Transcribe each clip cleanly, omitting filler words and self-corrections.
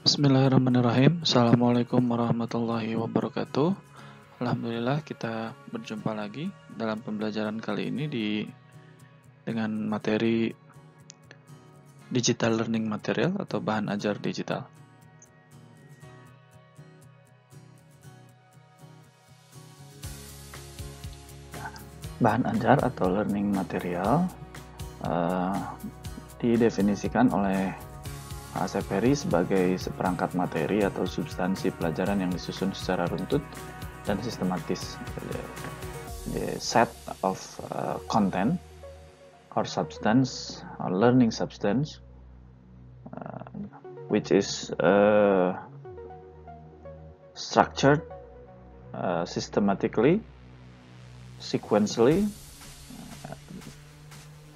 Bismillahirrahmanirrahim. Assalamualaikum warahmatullahi wabarakatuh. Alhamdulillah kita berjumpa lagi dalam pembelajaran kali ini dengan materi digital learning material atau bahan ajar digital. Bahan ajar atau learning material didefinisikan oleh Asep Perry sebagai seperangkat materi atau substansi pelajaran yang disusun secara runtut dan sistematis. The set of content or substance or learning substance which is structured systematically, sequentially,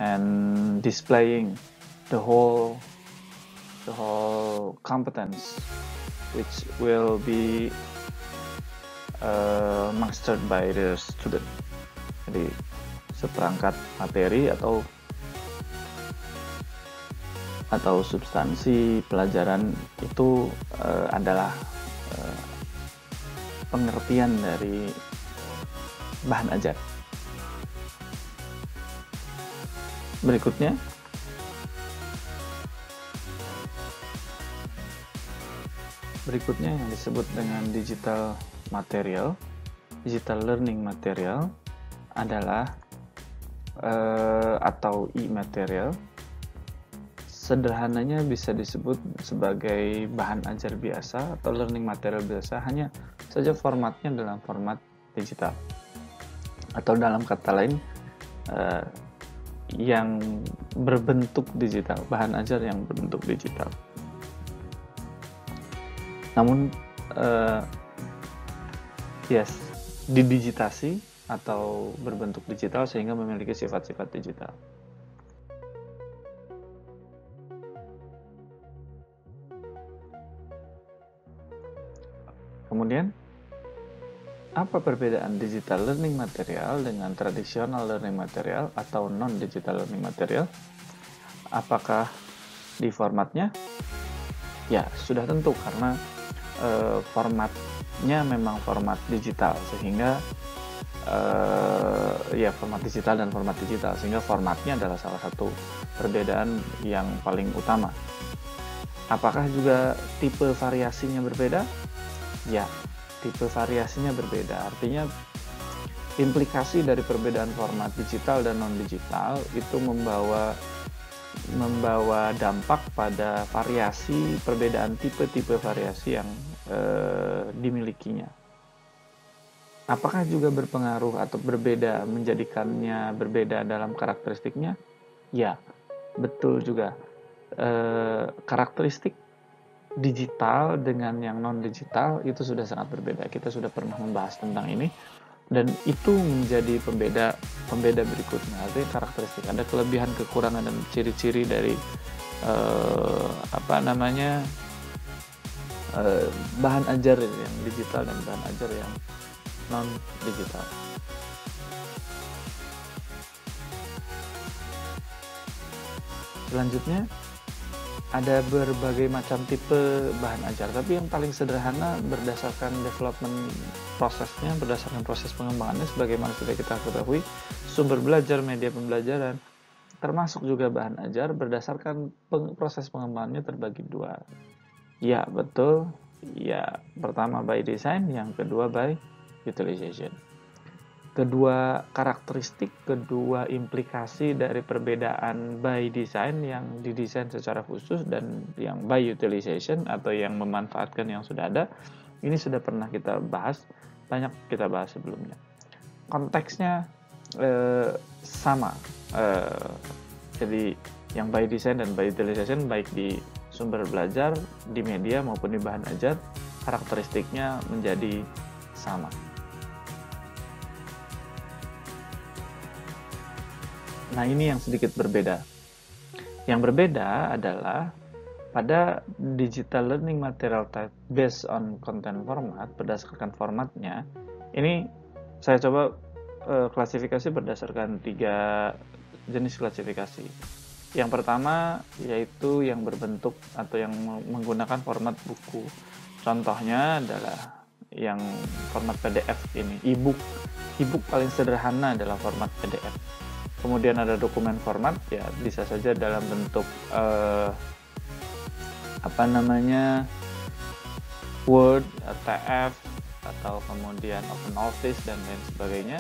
and displaying the whole competence which will be mastered by the student. Jadi seperangkat materi atau substansi pelajaran itu adalah pengertian dari bahan ajar. Berikutnya yang disebut dengan digital material, digital learning material adalah atau e-material. Sederhananya bisa disebut sebagai bahan ajar biasa atau learning material biasa, hanya saja formatnya dalam format digital. Atau dalam kata lain, yang berbentuk digital, bahan ajar yang berbentuk digital. Namun didigitasi atau berbentuk digital sehingga memiliki sifat-sifat digital. Kemudian, apa perbedaan digital learning material dengan traditional learning material atau non-digital learning material? Apakah di formatnya? Ya, sudah tentu, karena formatnya memang format digital, sehingga format digital dan format digital, sehingga formatnya adalah salah satu perbedaan yang paling utama. Apakah juga tipe variasinya berbeda? Ya, tipe variasinya berbeda. Artinya implikasi dari perbedaan format digital dan non-digital itu membawa dampak pada variasi, perbedaan tipe-tipe variasi yang dimilikinya. Apakah juga berpengaruh atau berbeda menjadikannya berbeda dalam karakteristiknya? Ya, betul juga. Karakteristik digital dengan yang non-digital itu sudah sangat berbeda. Kita sudah pernah membahas tentang ini, dan itu menjadi pembeda berikutnya. Artinya karakteristik, ada kelebihan, kekurangan, dan ciri-ciri dari bahan ajar yang digital dan bahan ajar yang non-digital. Selanjutnya, ada berbagai macam tipe bahan ajar, tapi yang paling sederhana berdasarkan development prosesnya, berdasarkan proses pengembangannya, sebagaimana sudah kita ketahui, sumber belajar, media pembelajaran, termasuk juga bahan ajar, berdasarkan proses pengembangannya terbagi dua. Ya, betul. Ya, pertama by design, yang kedua by utilization. Kedua karakteristik, kedua implikasi dari perbedaan by design yang didesain secara khusus dan yang by utilization atau yang memanfaatkan yang sudah ada, ini sudah pernah kita bahas, banyak kita bahas sebelumnya. Konteksnya sama, jadi yang by design dan by utilization baik di sumber belajar, di media maupun di bahan ajar, karakteristiknya menjadi sama. Nah, ini yang sedikit berbeda. Yang berbeda adalah pada digital learning material type based on content format, berdasarkan formatnya, ini saya coba klasifikasi berdasarkan 3 jenis klasifikasi. Yang pertama yaitu yang berbentuk atau yang menggunakan format buku. Contohnya adalah yang format PDF ini, e-book. E-book paling sederhana adalah format PDF. Kemudian ada dokumen format, ya bisa saja dalam bentuk Word, TF, atau kemudian OpenOffice dan lain sebagainya.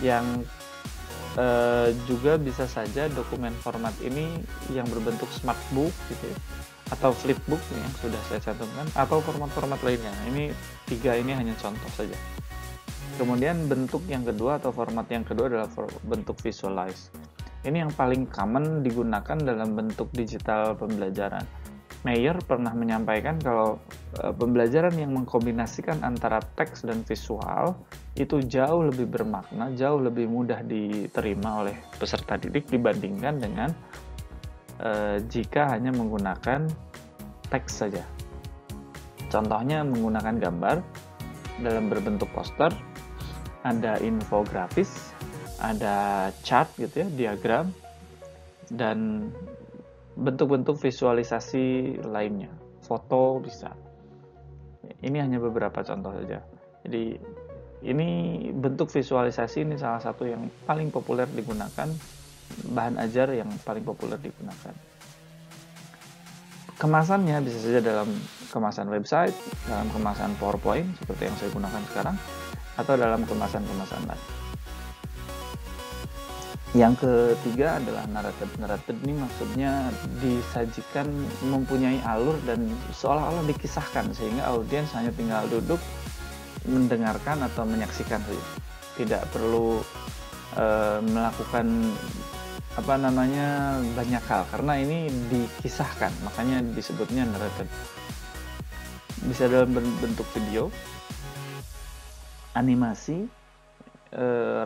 Yang juga bisa saja dokumen format ini yang berbentuk smart book gitu ya, atau flipbook yang sudah saya cantumkan, atau format-format lainnya. Ini 3 ini hanya contoh saja. Kemudian bentuk yang kedua atau format yang kedua adalah bentuk visualize. Ini yang paling common digunakan dalam bentuk digital pembelajaran. Mayer pernah menyampaikan kalau pembelajaran yang mengkombinasikan antara teks dan visual itu jauh lebih bermakna, jauh lebih mudah diterima oleh peserta didik dibandingkan dengan jika hanya menggunakan teks saja. Contohnya menggunakan gambar dalam berbentuk poster, ada infografis, ada chart gitu ya, diagram, dan bentuk-bentuk visualisasi lainnya, foto bisa. Ini hanya beberapa contoh saja. Jadi ini bentuk visualisasi ini salah satu yang paling populer digunakan, bahan ajar yang paling populer digunakan. Kemasannya bisa saja dalam kemasan website, dalam kemasan PowerPoint seperti yang saya gunakan sekarang, atau dalam kemasan-kemasan lain. Yang ketiga adalah narrated. Narrated ini maksudnya disajikan mempunyai alur dan seolah-olah dikisahkan sehingga audiens hanya tinggal duduk mendengarkan atau menyaksikan saja. Tidak perlu melakukan banyak hal karena ini dikisahkan, makanya disebutnya narrated. Bisa dalam bentuk video, animasi,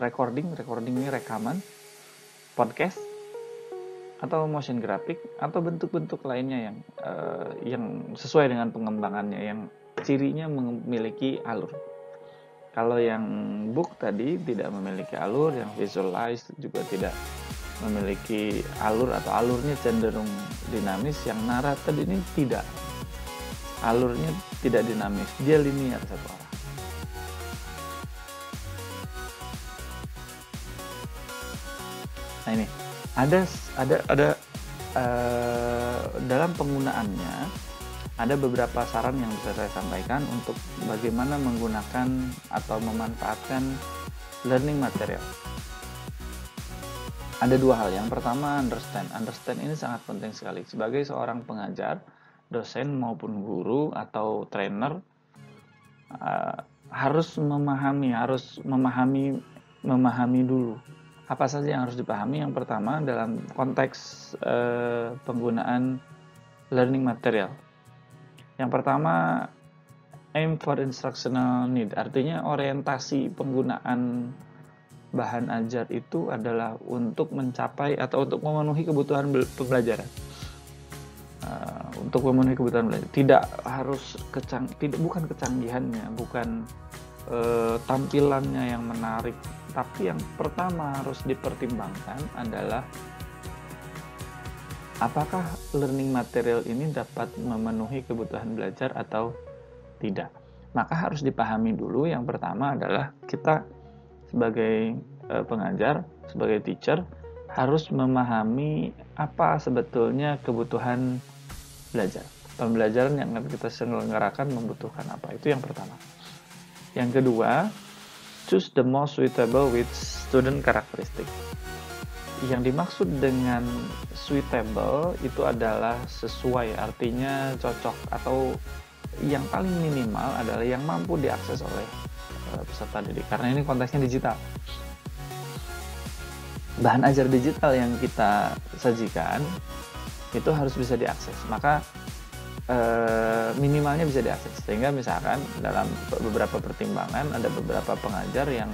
recording ini rekaman, podcast, atau motion graphic, atau bentuk-bentuk lainnya yang sesuai dengan pengembangannya, yang cirinya memiliki alur. Kalau yang book tadi tidak memiliki alur, yang visualize juga tidak memiliki alur atau alurnya cenderung dinamis. Yang narrated ini tidak, alurnya tidak dinamis, dia linear satu arah. Nah ini ada dalam penggunaannya ada beberapa saran yang bisa saya sampaikan untuk bagaimana menggunakan atau memanfaatkan learning material. Ada 2 hal. Yang pertama, understand ini sangat penting sekali. Sebagai seorang pengajar, dosen maupun guru atau trainer harus memahami dulu apa saja yang harus dipahami. Yang pertama, dalam konteks penggunaan learning material. Yang pertama, aim for instructional need, artinya orientasi penggunaan bahan ajar itu adalah untuk mencapai atau untuk memenuhi kebutuhan pembelajaran. Untuk memenuhi kebutuhan belajar, tidak harus bukan kecanggihannya, bukan tampilannya yang menarik, tapi yang pertama harus dipertimbangkan adalah apakah learning material ini dapat memenuhi kebutuhan belajar atau tidak. Maka harus dipahami dulu, yang pertama adalah kita sebagai pengajar, sebagai teacher, harus memahami apa sebetulnya kebutuhan belajar. Pembelajaran yang kita selenggarakan membutuhkan apa, itu yang pertama. Yang kedua, choose the most suitable with student characteristic. Yang dimaksud dengan suitable itu adalah sesuai, artinya cocok, atau yang paling minimal adalah yang mampu diakses oleh peserta didik, karena ini konteksnya digital. Bahan ajar digital yang kita sajikan itu harus bisa diakses, maka minimalnya bisa diakses. Sehingga misalkan dalam beberapa pertimbangan ada beberapa pengajar yang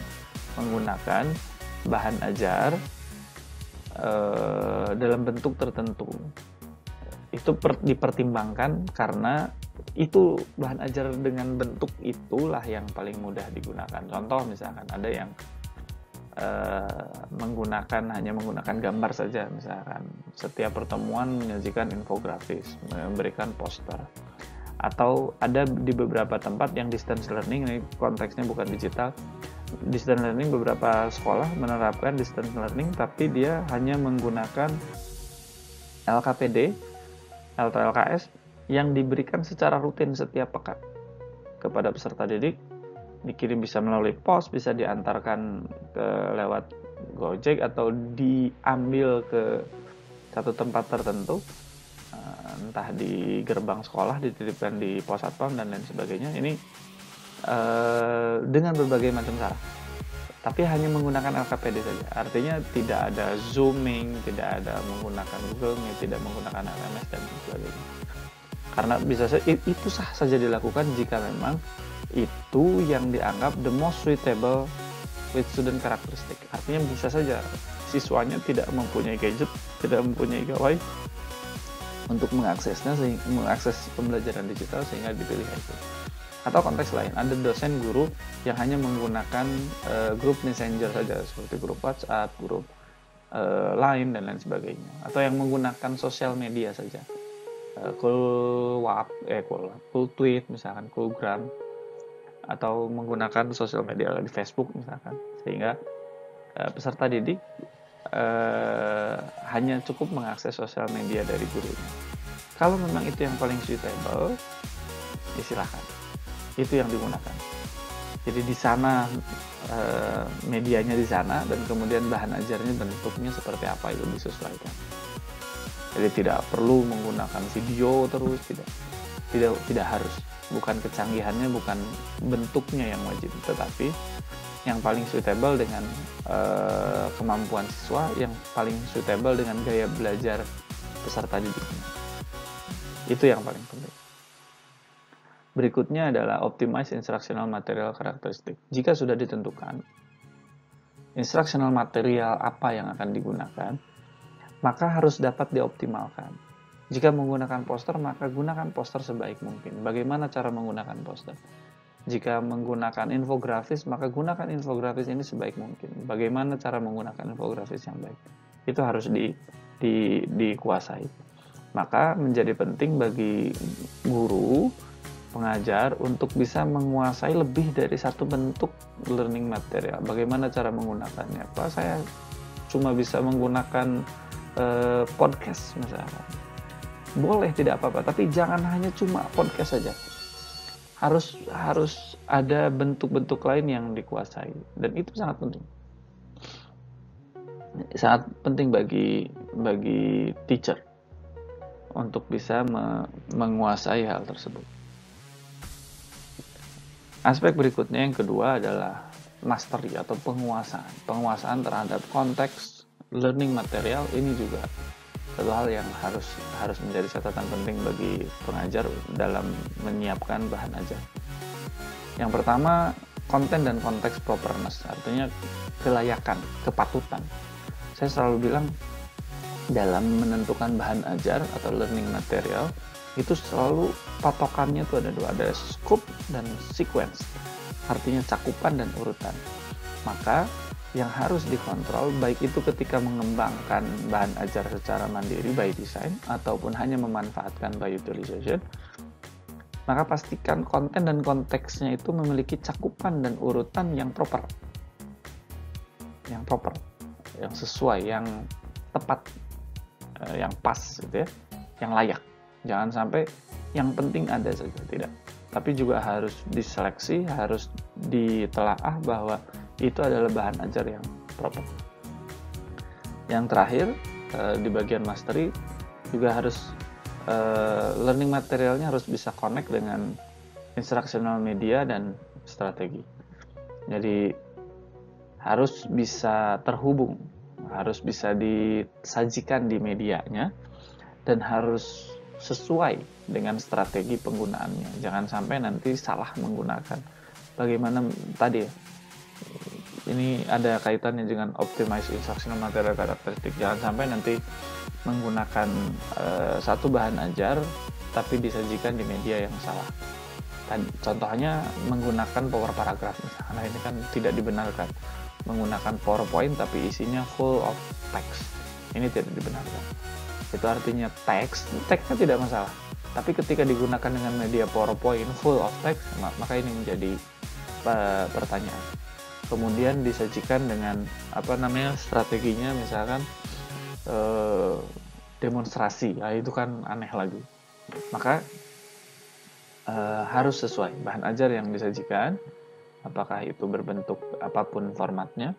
menggunakan bahan ajar dalam bentuk tertentu. Itu dipertimbangkan karena itu bahan ajar dengan bentuk itulah yang paling mudah digunakan. Contoh misalkan ada yang hanya menggunakan gambar saja, misalkan setiap pertemuan menyajikan infografis, memberikan poster, atau ada di beberapa tempat yang distance learning, ini konteksnya bukan digital. Distance learning, beberapa sekolah menerapkan distance learning tapi dia hanya menggunakan LKPD atau LKS yang diberikan secara rutin setiap pekan kepada peserta didik, dikirim bisa melalui pos, bisa diantarkan lewat Gojek atau diambil ke satu tempat tertentu, entah di gerbang sekolah, dititipkan di pos satpam dan lain sebagainya. Ini dengan berbagai macam cara, tapi hanya menggunakan LKPD saja. Artinya tidak ada zooming, tidak ada menggunakan Google Meet, tidak menggunakan LMS dan sebagainya. Karena bisa itu sah saja dilakukan jika memang itu yang dianggap the most suitable with student characteristic. Artinya bisa saja siswanya tidak mempunyai gadget, tidak mempunyai gawai untuk mengakses pembelajaran digital sehingga dipilih itu. Atau konteks lain, ada dosen guru yang hanya menggunakan grup messenger saja seperti grup WhatsApp, grup Line dan lain sebagainya, atau yang menggunakan sosial media saja, cool tweet misalkan, coolgram, atau menggunakan sosial media di Facebook misalkan, sehingga peserta didik hanya cukup mengakses sosial media dari gurunya. Kalau memang itu yang paling suitable, ya silahkan, itu yang digunakan. Jadi di sana medianya di sana, dan kemudian bahan ajarnya bentuknya seperti apa itu disesuaikan. Jadi tidak perlu menggunakan video terus, tidak harus. Bukan kecanggihannya, bukan bentuknya yang wajib, tetapi yang paling suitable dengan kemampuan siswa, yang paling suitable dengan gaya belajar peserta didiknya. Itu yang paling penting. Berikutnya adalah optimize instructional material characteristic. Jika sudah ditentukan instructional material apa yang akan digunakan, maka harus dapat dioptimalkan. Jika menggunakan poster, maka gunakan poster sebaik mungkin. Bagaimana cara menggunakan poster? Jika menggunakan infografis, maka gunakan infografis ini sebaik mungkin. Bagaimana cara menggunakan infografis yang baik? Itu harus dikuasai. Maka menjadi penting bagi guru, pengajar untuk bisa menguasai lebih dari satu bentuk learning material. Bagaimana cara menggunakannya? Pak, saya cuma bisa menggunakan podcast misalnya. Boleh, tidak apa-apa, tapi jangan hanya cuma podcast saja. Harus ada bentuk-bentuk lain yang dikuasai, dan itu sangat penting. Sangat penting bagi teacher untuk bisa menguasai hal tersebut. Aspek berikutnya yang kedua adalah mastery atau penguasaan terhadap konteks learning material. Ini juga satu hal yang harus menjadi catatan penting bagi pengajar dalam menyiapkan bahan ajar. Yang pertama, konten dan konteks properness, artinya kelayakan, kepatutan. Saya selalu bilang dalam menentukan bahan ajar atau learning material itu selalu patokannya itu ada dua, ada scope dan sequence, artinya cakupan dan urutan. Maka yang harus dikontrol, baik itu ketika mengembangkan bahan ajar secara mandiri by design ataupun hanya memanfaatkan by utilization, maka pastikan konten dan konteksnya itu memiliki cakupan dan urutan yang proper, yang sesuai, yang tepat, yang pas gitu ya, yang layak. Jangan sampai yang penting ada saja, tidak. Tapi juga harus diseleksi, harus ditelaah bahwa itu adalah bahan ajar yang proper. Yang terakhir, di bagian mastery juga harus learning materialnya harus bisa connect dengan instructional media dan strategi. Jadi harus bisa terhubung, harus bisa disajikan di medianya, dan harus sesuai dengan strategi penggunaannya. Jangan sampai nanti salah menggunakan. Bagaimana tadi ya, ini ada kaitannya dengan optimize instructional material characteristic. Jangan sampai nanti menggunakan satu bahan ajar tapi disajikan di media yang salah. Contohnya menggunakan power paragraph misalnya, ini kan tidak dibenarkan. menggunakan PowerPoint tapi isinya full of text. Ini tidak dibenarkan. Itu artinya teksnya tidak masalah. Tapi ketika digunakan dengan media PowerPoint full of text, maka ini menjadi pertanyaan. Kemudian disajikan dengan strateginya, misalkan demonstrasi, itu kan aneh lagi. Maka harus sesuai bahan ajar yang disajikan, apakah itu berbentuk apapun formatnya,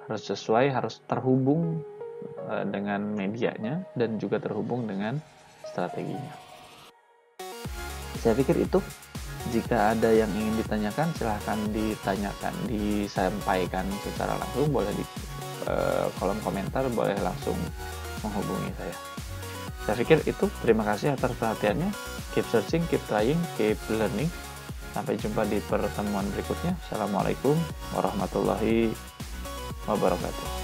harus sesuai, harus terhubung dengan medianya dan juga terhubung dengan strateginya. Saya pikir itu. Jika ada yang ingin ditanyakan, silahkan ditanyakan, disampaikan secara langsung, boleh di kolom komentar, boleh langsung menghubungi saya. Saya pikir itu. Terima kasih atas perhatiannya. Keep searching, keep trying, keep learning. Sampai jumpa di pertemuan berikutnya. Assalamualaikum warahmatullahi wabarakatuh.